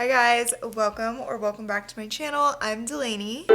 Hi guys, welcome back to my channel. I'm Delaney.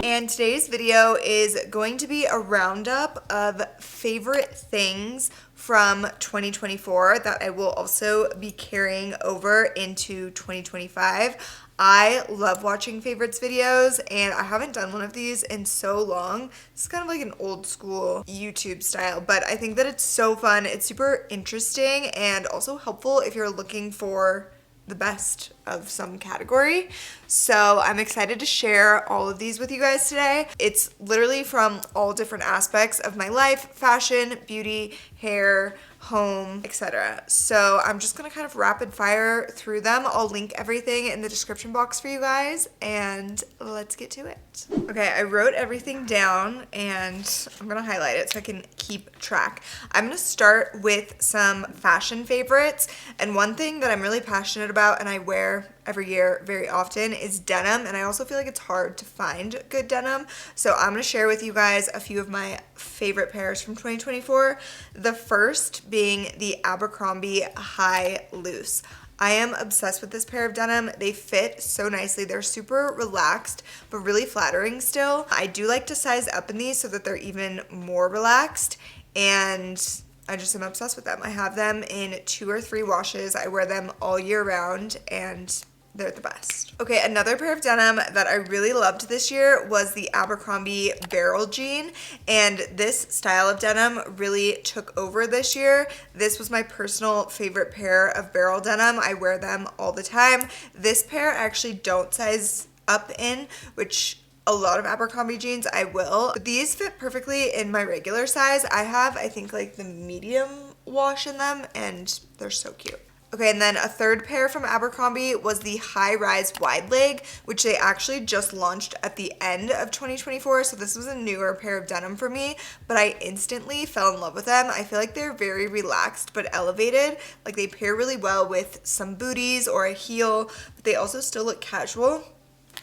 And today's video is going to be a roundup of favorite things from 2024 that I will also be carrying over into 2025. I love watching favorites videos and I haven't done one of these in so long. It's kind of like an old school YouTube style, but I think that it's so fun. It's super interesting and also helpful if you're looking for the best of some category. So I'm excited to share all of these with you guys today. It's literally from all different aspects of my life: fashion, beauty, hair, home, etc. So I'm just gonna kind of rapid fire through them. I'll link everything in the description box for you guys and let's get to it. Okay, I wrote everything down and I'm gonna highlight it so I can keep track. I'm gonna start with some fashion favorites, and one thing that I'm really passionate about and I wear every year very often is denim, and I also feel like it's hard to find good denim. So I'm gonna share with you guys a few of my favorite pairs from 2024. The first being the Abercrombie High Loose. I am obsessed with this pair of denim. They fit so nicely. They're super relaxed, but really flattering still. I do like to size up in these so that they're even more relaxed, and I just am obsessed with them. I have them in 2 or 3 washes. I wear them all year round and they're the best. Okay, another pair of denim that I really loved this year was the Abercrombie Barrel Jean, and this style of denim really took over this year. This was my personal favorite pair of barrel denim. I wear them all the time. This pair I actually don't size up in, which a lot of Abercrombie jeans I will, but these fit perfectly in my regular size. I have, I think, like the medium wash in them and they're so cute. Okay, and then a third pair from Abercrombie was the High Rise Wide Leg, which they actually just launched at the end of 2024. So this was a newer pair of denim for me, but I instantly fell in love with them. I feel like they're very relaxed but elevated. Like they pair really well with some booties or a heel, but they also still look casual.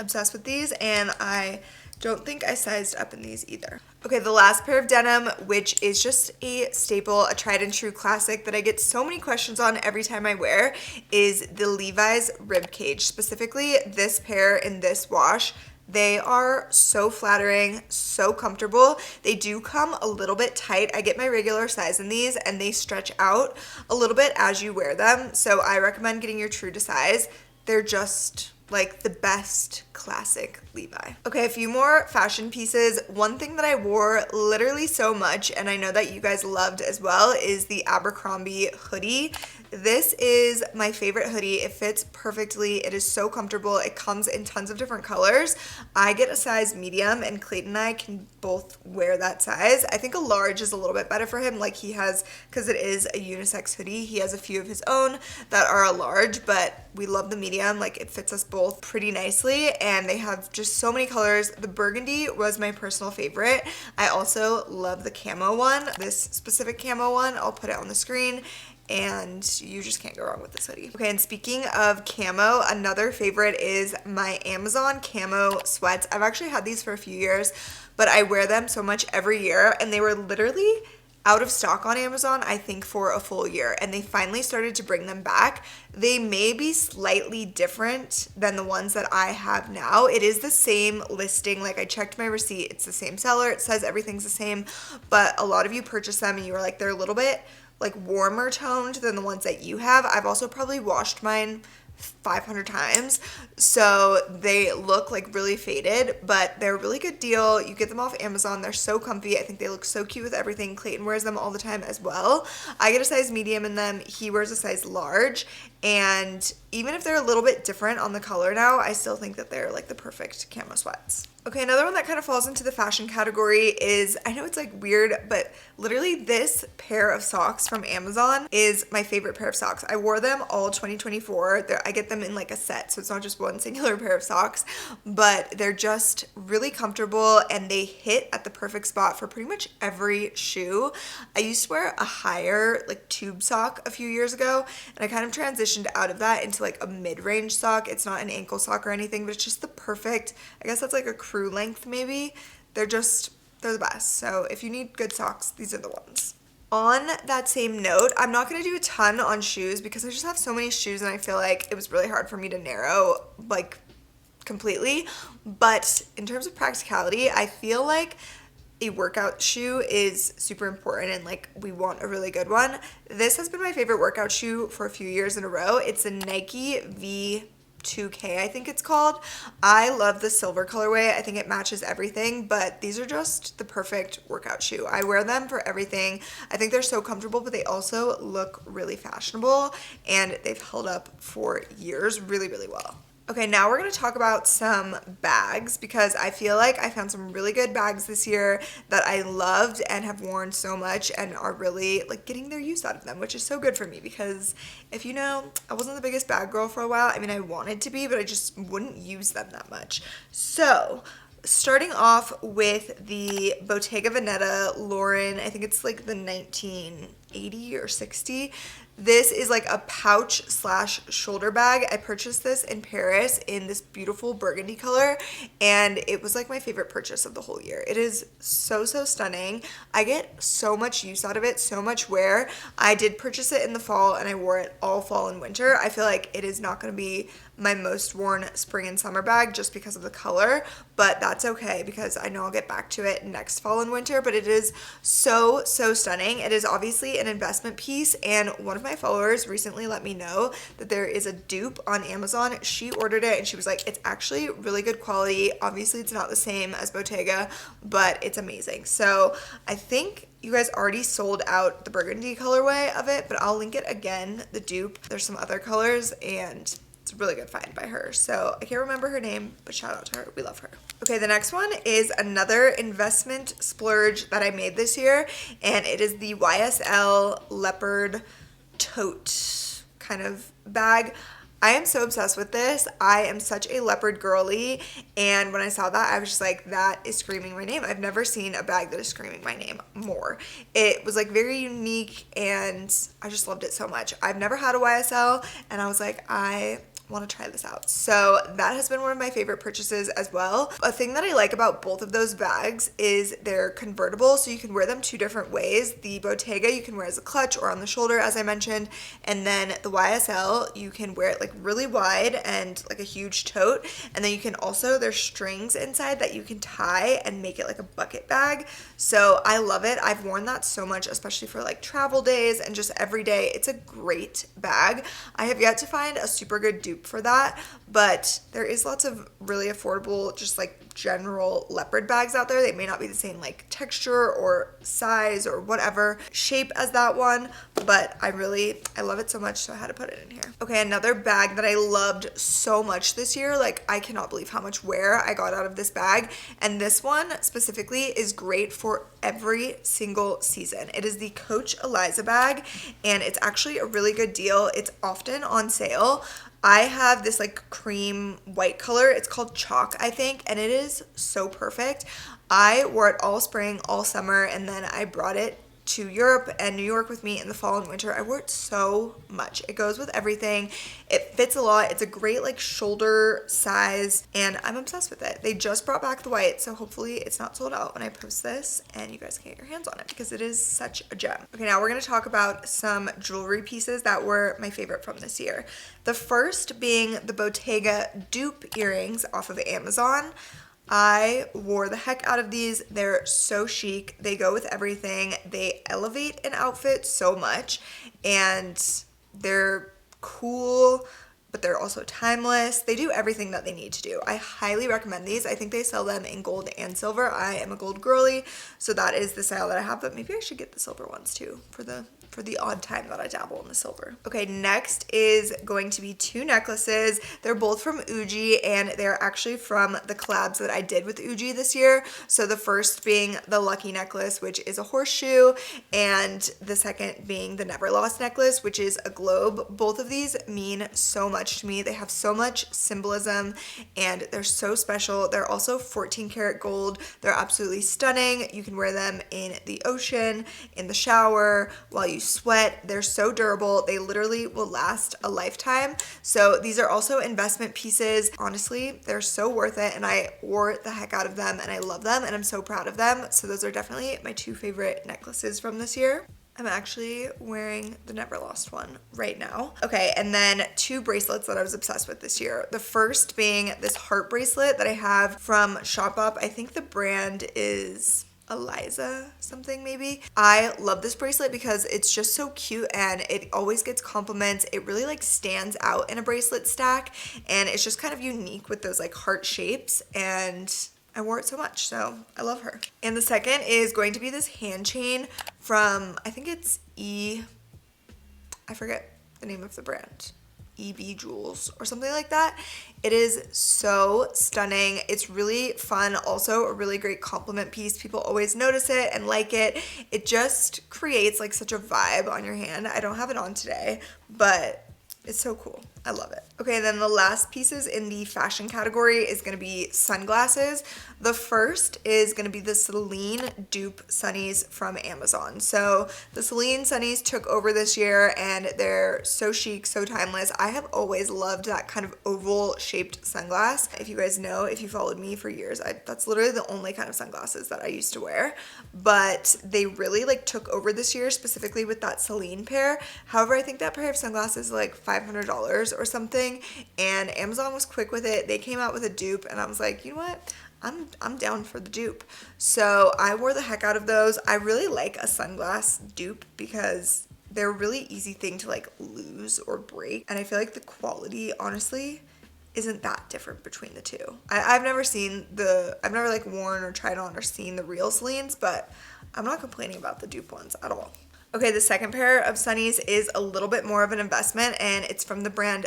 Obsessed with these, and I don't think I sized up in these either. Okay, the last pair of denim, which is just a staple, a tried and true classic that I get so many questions on every time I wear, is the Levi's Ribcage. Specifically, this pair in this wash. They are so flattering, so comfortable. They do come a little bit tight. I get my regular size in these and they stretch out a little bit as you wear them. So I recommend getting your true to size. They're just like the best classic Levi. Okay, a few more fashion pieces. One thing that I wore literally so much, and I know that you guys loved as well, is the Abercrombie hoodie. This is my favorite hoodie. It fits perfectly. It is so comfortable. It comes in tons of different colors. I get a size medium and Clayton and I can both wear that size. I think a large is a little bit better for him. Like he has, because it is a unisex hoodie, he has a few of his own that are a large, but we love the medium. Like it fits us both pretty nicely, and they have just so many colors. The burgundy was my personal favorite. I also love the camo one. This specific camo one, I'll put it on the screen, and you just can't go wrong with this hoodie. Okay, and speaking of camo, another favorite is my Amazon camo sweats. I've actually had these for a few years, but I wear them so much every year, and they were literally out of stock on Amazon, I think, for a full year, and they finally started to bring them back. They may be slightly different than the ones that I have now. It is the same listing. Like I checked my receipt, it's the same seller, it says everything's the same, but a lot of you purchased them and you were like, they're a little bit like warmer toned than the ones that you have. I've also probably washed mine 500 times, so they look like really faded, but they're a really good deal. You get them off Amazon. They're so comfy. I think they look so cute with everything. Clayton wears them all the time as well. I get a size medium in them. He wears a size large, and even if they're a little bit different on the color now, I still think that they're like the perfect camo sweats. Okay, another one that kind of falls into the fashion category is, I know it's like weird, but literally this pair of socks from Amazon is my favorite pair of socks. I wore them all 2024. I get them in like a set, so it's not just one singular pair of socks, but they're just really comfortable and they hit at the perfect spot for pretty much every shoe. I used to wear a higher like tube sock a few years ago, and I kind of transitioned out of that into like a mid-range sock. It's not an ankle sock or anything, but it's just the perfect, I guess that's like a crew length maybe. They're the best. So if you need good socks, these are the ones. On that same note, I'm not going to do a ton on shoes because I just have so many shoes and I feel like it was really hard for me to narrow like completely. But in terms of practicality, I feel like a workout shoe is super important and like we want a really good one. This has been my favorite workout shoe for a few years in a row. It's a Nike V2K, I think it's called. I love the silver colorway. I think it matches everything, but these are just the perfect workout shoe. I wear them for everything. I think they're so comfortable, but they also look really fashionable and they've held up for years really, really well. Okay, now we're going to talk about some bags because I feel like I found some really good bags this year that I loved and have worn so much and are really like getting their use out of them, which is so good for me because if you know, I wasn't the biggest bag girl for a while. I mean, I wanted to be, but I just wouldn't use them that much. So starting off with the Bottega Veneta Lauren, I think it's like the 1980 or 60. This is like a pouch slash shoulder bag. I purchased this in Paris in this beautiful burgundy color and it was like my favorite purchase of the whole year. It is so, so stunning. I get so much use out of it, so much wear. I did purchase it in the fall and I wore it all fall and winter. I feel like it is not going to be my most worn spring and summer bag just because of the color, but that's okay because I know I'll get back to it next fall and winter. But it is so, so stunning. It is obviously an investment piece, and one of my followers recently let me know that there is a dupe on Amazon. She ordered it and she was like, it's actually really good quality. Obviously it's not the same as Bottega, but it's amazing. So I think you guys already sold out the burgundy colorway of it, but I'll link it again, the dupe. There's some other colors and it's a really good find by her. So I can't remember her name, but shout out to her. We love her. Okay, the next one is another investment splurge that I made this year, and it is the YSL leopard tote kind of bag. I am so obsessed with this. I am such a leopard girly, and when I saw that, I was just like, that is screaming my name. I've never seen a bag that is screaming my name more. It was like very unique, and I just loved it so much. I've never had a YSL, and I was like, I want to try this out. So that has been one of my favorite purchases as well. A thing that I like about both of those bags is they're convertible, so you can wear them two different ways. The Bottega you can wear as a clutch or on the shoulder, as I mentioned, and then the YSL you can wear it like really wide and like a huge tote, and then you can also, there's strings inside that you can tie and make it like a bucket bag. So I love it. I've worn that so much, especially for like travel days and just every day. It's a great bag. I have yet to find a super good dupe for that, but there is lots of really affordable just like general leopard bags out there. They may not be the same like texture or size or whatever shape as that one, but I love it so much, so I had to put it in here. Okay, another bag that I loved so much this year, like I cannot believe how much wear I got out of this bag, and this one specifically is great for every single season. It is the Coach Eliza bag, and it's actually a really good deal. It's often on sale. I have this like cream white color. It's called Chalk, I think, and it is so perfect. I wore it all spring, all summer, and then I brought it to Europe and New York with me in the fall and winter. I wore it so much. It goes with everything. It fits a lot. It's a great like shoulder size, and I'm obsessed with it. They just brought back the white, so hopefully it's not sold out when I post this and you guys can get your hands on it because it is such a gem. Okay, now we're going to talk about some jewelry pieces that were my favorite from this year. The first being the Bottega dupe earrings off of Amazon. I wore the heck out of these. They're so chic. They go with everything. They elevate an outfit so much, and they're cool, but they're also timeless. They do everything that they need to do. I highly recommend these. I think they sell them in gold and silver. I am a gold girly, so that is the style that I have, but maybe I should get the silver ones too for the odd time that I dabble in the silver. Okay, next is going to be two necklaces. They're both from Uji, and they're actually from the collabs that I did with Uji this year. So the first being the Lucky necklace, which is a horseshoe, and the second being the Never Lost necklace, which is a globe. Both of these mean so much to me. They have so much symbolism, and they're so special. They're also 14 karat gold. They're absolutely stunning. You can wear them in the ocean, in the shower, while you sweat. They're so durable. They literally will last a lifetime. So these are also investment pieces. Honestly, they're so worth it, and I wore the heck out of them, and I love them, and I'm so proud of them. So those are definitely my two favorite necklaces from this year. I'm actually wearing the Never Lost one right now. Okay, and then 2 bracelets that I was obsessed with this year. The first being this heart bracelet that I have from Shop Up. I think the brand is Eliza something maybe. I love this bracelet because it's just so cute and it always gets compliments. It really like stands out in a bracelet stack and it's just kind of unique with those like heart shapes, and I wore it so much, so I love her. And the second is going to be this hand chain from, I think it's I forget the name of the brand. EB Jewels or something like that. It is so stunning. It's really fun. Also a really great compliment piece. People always notice it and like it. It just creates like such a vibe on your hand. I don't have it on today, but it's so cool. I love it. Okay, then the last pieces in the fashion category is going to be sunglasses. The first is going to be the Celine dupe sunnies from Amazon. So the Celine sunnies took over this year and they're so chic, so timeless. I have always loved that kind of oval shaped sunglass. If you guys know, if you followed me for years, that's literally the only kind of sunglasses that I used to wear. But they really like took over this year, specifically with that Celine pair. However, I think that pair of sunglasses is like $500 or something, and Amazon was quick with it. They came out with a dupe and I was like, you know what? I'm down for the dupe. So I wore the heck out of those. I really like a sunglass dupe because they're a really easy thing to like lose or break. And I feel like the quality, honestly, isn't that different between the two. I've never like worn or tried on or seen the real Celines, but I'm not complaining about the dupe ones at all. Okay, the second pair of sunnies is a little bit more of an investment and it's from the brand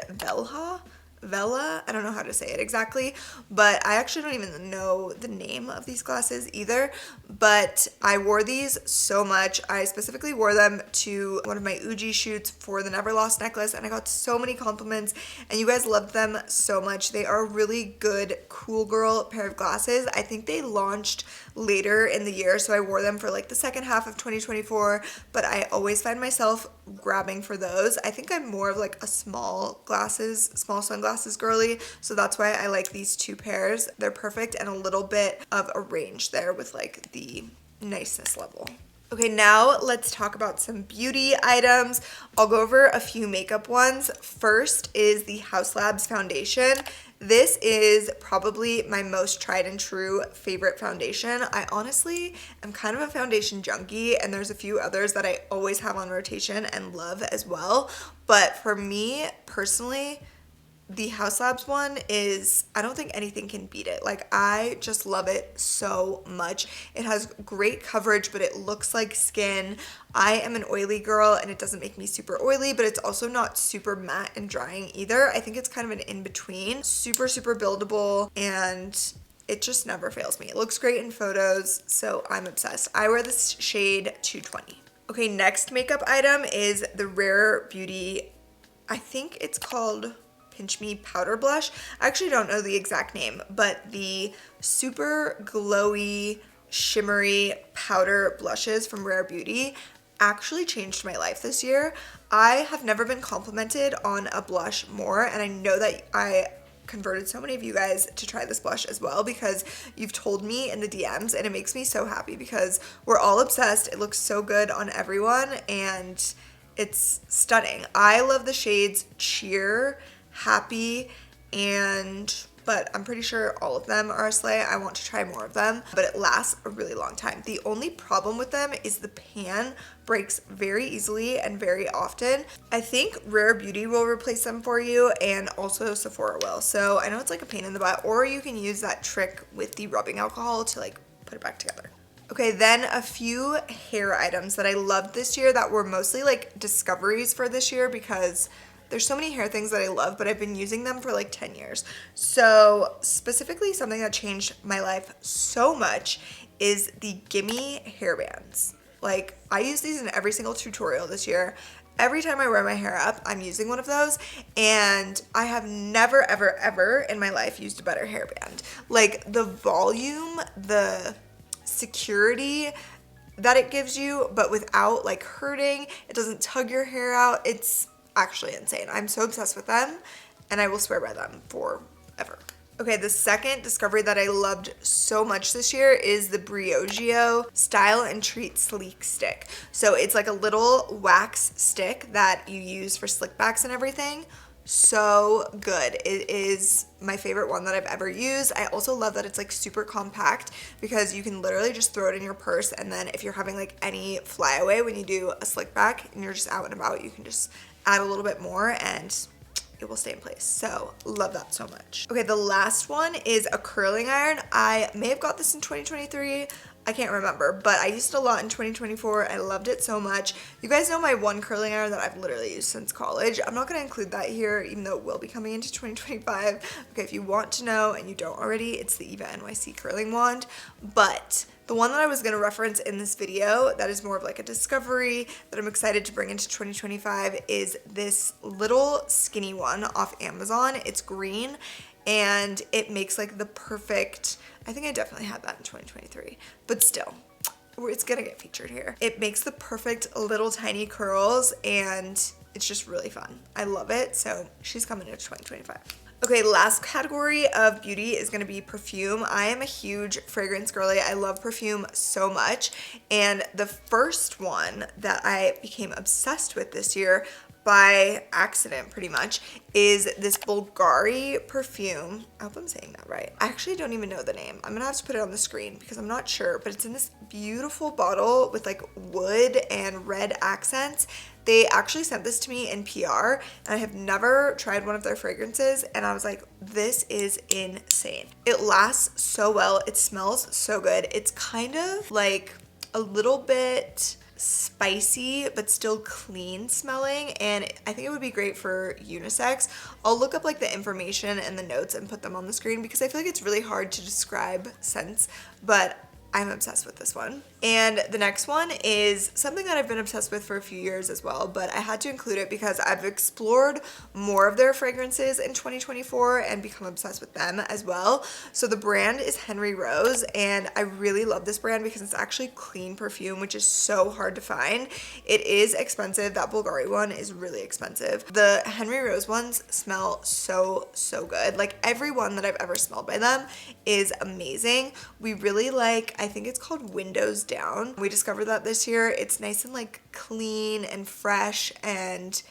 Vella, I don't know how to say it exactly, but I actually don't even know the name of these glasses either, but I wore these so much. I specifically wore them to one of my Uji shoots for the Never Lost necklace and I got so many compliments and you guys loved them so much. They are a really good cool girl pair of glasses. I think they launched later in the year, so I wore them for like the second half of 2024, but I always find myself grabbing for those. I think I'm more of like a small sunglasses girly, so that's why I like these 2 pairs. They're perfect and a little bit of a range there with like the niceness level. Okay, now let's talk about some beauty items. I'll go over a few makeup ones. First is the Haus Labs foundation. This is probably my most tried and true favorite foundation. I honestly am kind of a foundation junkie and there's a few others that I always have on rotation and love as well. But for me personally, the Haus Labs one is, I don't think anything can beat it. Like, I just love it so much. It has great coverage, but it looks like skin. I am an oily girl and it doesn't make me super oily, but it's also not super matte and drying either. I think it's kind of an in-between. Super, super buildable and it just never fails me. It looks great in photos, so I'm obsessed. I wear this shade 220. Okay, next makeup item is the Rare Beauty, I think it's called Pinch Me Powder Blush. I actually don't know the exact name, but the super glowy, shimmery powder blushes from Rare Beauty actually changed my life this year. I have never been complimented on a blush more, and I know that I converted so many of you guys to try this blush as well because you've told me in the DMs, and it makes me so happy because we're all obsessed. It looks so good on everyone and it's stunning. I love the shades Cheer, Happy, but I'm pretty sure all of them are a slay. I want to try more of them, but it lasts a really long time. The only problem with them is the pan breaks very easily and very often. I think Rare Beauty will replace them for you and also Sephora will. So I know it's like a pain in the butt, or you can use that trick with the rubbing alcohol to like put it back together. Okay, then a few hair items that I loved this year that were mostly like discoveries for this year because there's so many hair things that I love, but I've been using them for like 10 years. So specifically something that changed my life so much is the Gimme hairbands. Like, I use these in every single tutorial this year. Every time I wear my hair up, I'm using one of those, and I have never, ever, ever in my life used a better hairband. Like, the volume, the security that it gives you, but without like hurting, it doesn't tug your hair out. It's actually insane. I'm so obsessed with them and I will swear by them forever. Okay, the second discovery that I loved so much this year is the Briogeo Style and Treat Sleek Stick. So it's like a little wax stick that you use for slick backs and everything. So good. It is my favorite one that I've ever used. I also love that it's like super compact because you can literally just throw it in your purse, and then if you're having like any flyaway when you do a slick back and you're just out and about, you can just add a little bit more and it will stay in place. So love that so much. Okay, the last one is a curling iron. I may have got this in 2023. I can't remember, but I used it a lot in 2024. I loved it so much. You guys know my one curling iron that I've literally used since college. I'm not going to include that here, even though it will be coming into 2025. Okay, if you want to know and you don't already, it's the Eva NYC curling wand. But the one that I was going to reference in this video that is more of like a discovery that I'm excited to bring into 2025 is this little skinny one off Amazon. It's green and it makes like the perfect, I think I definitely had that in 2023, but still, it's gonna get featured here. It makes the perfect little tiny curls and it's just really fun. I love it, so she's coming into 2025. Okay, last category of beauty is gonna be perfume. I am a huge fragrance girly. I love perfume so much. And the first one that I became obsessed with this year by accident pretty much is this Bulgari perfume. I hope I'm saying that right. I actually don't even know the name. I'm gonna have to put it on the screen because I'm not sure, but it's in this beautiful bottle with like wood and red accents. They actually sent this to me in PR and I have never tried one of their fragrances and I was like, this is insane. It lasts so well. It smells so good. It's kind of like a little bit spicy but still clean smelling, and I think it would be great for unisex. I'll look up like the information and the notes and put them on the screen because I feel like it's really hard to describe scents, but I'm obsessed with this one. And the next one is something that I've been obsessed with for a few years as well, but I had to include it because I've explored more of their fragrances in 2024 and become obsessed with them as well. So the brand is Henry Rose, and I really love this brand because it's actually clean perfume, which is so hard to find. It is expensive. That Bulgari one is really expensive. The Henry Rose ones smell so good. Like every one that I've ever smelled by them is amazing. We really like, I think it's called Windows Down. We discovered that this year. It's nice and like clean and fresh, and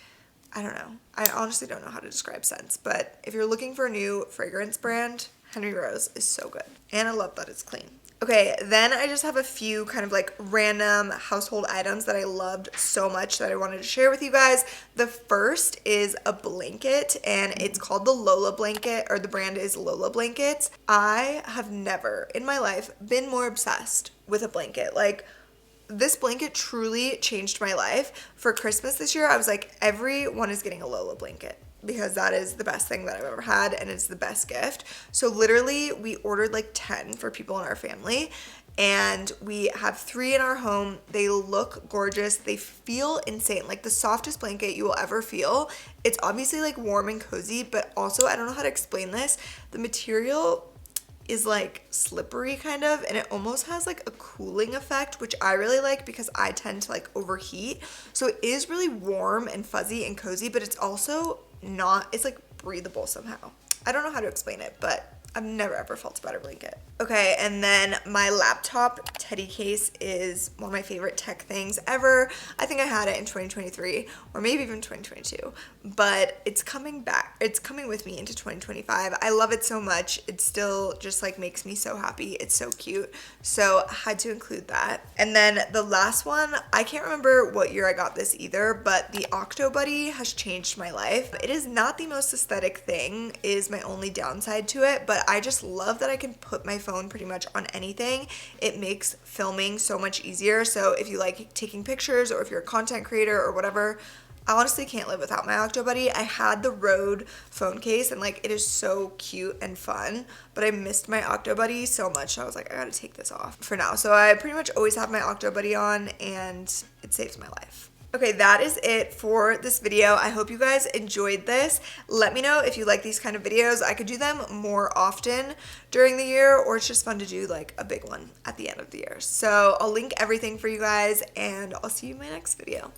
I don't know. I honestly don't know how to describe scents, but if you're looking for a new fragrance brand, Henry Rose is so good. And I love that it's clean. Okay, then I just have a few kind of like random household items that I loved so much that I wanted to share with you guys. The first is a blanket, and it's called the Lola blanket, or the brand is Lola Blankets. I have never in my life been more obsessed with a blanket. Like, this blanket truly changed my life. For Christmas this year, I was like, everyone is getting a Lola blanket, because that is the best thing that I've ever had and it's the best gift. So literally we ordered like 10 for people in our family, and we have 3 in our home. They look gorgeous. They feel insane. Like the softest blanket you will ever feel. It's obviously like warm and cozy, but also, I don't know how to explain this. The material is like slippery kind of, and it almost has like a cooling effect, which I really like because I tend to like overheat. So it is really warm and fuzzy and cozy, but it's also not, it's like breathable somehow. I don't know how to explain it, but I've never ever felt a better blanket. Okay, and then my laptop teddy case is one of my favorite tech things ever. I think I had it in 2023 or maybe even 2022, but it's coming back. It's coming with me into 2025. I love it so much. It still just like makes me so happy. It's so cute. So I had to include that. And then the last one, I can't remember what year I got this either, but the Octo Buddy has changed my life. It is not the most aesthetic thing, is my only downside to it, but I just love that I can put my phone pretty much on anything. It makes filming so much easier. So if you like taking pictures, or if you're a content creator or whatever, I honestly can't live without my Octo Buddy. I had the Rode phone case and like it is so cute and fun, but I missed my Octo Buddy so much. So I was like, I gotta take this off for now. So I pretty much always have my Octo Buddy on, and it saves my life. Okay, that is it for this video. I hope you guys enjoyed this. Let me know if you like these kind of videos. I could do them more often during the year, or it's just fun to do like a big one at the end of the year. So I'll link everything for you guys, and I'll see you in my next video.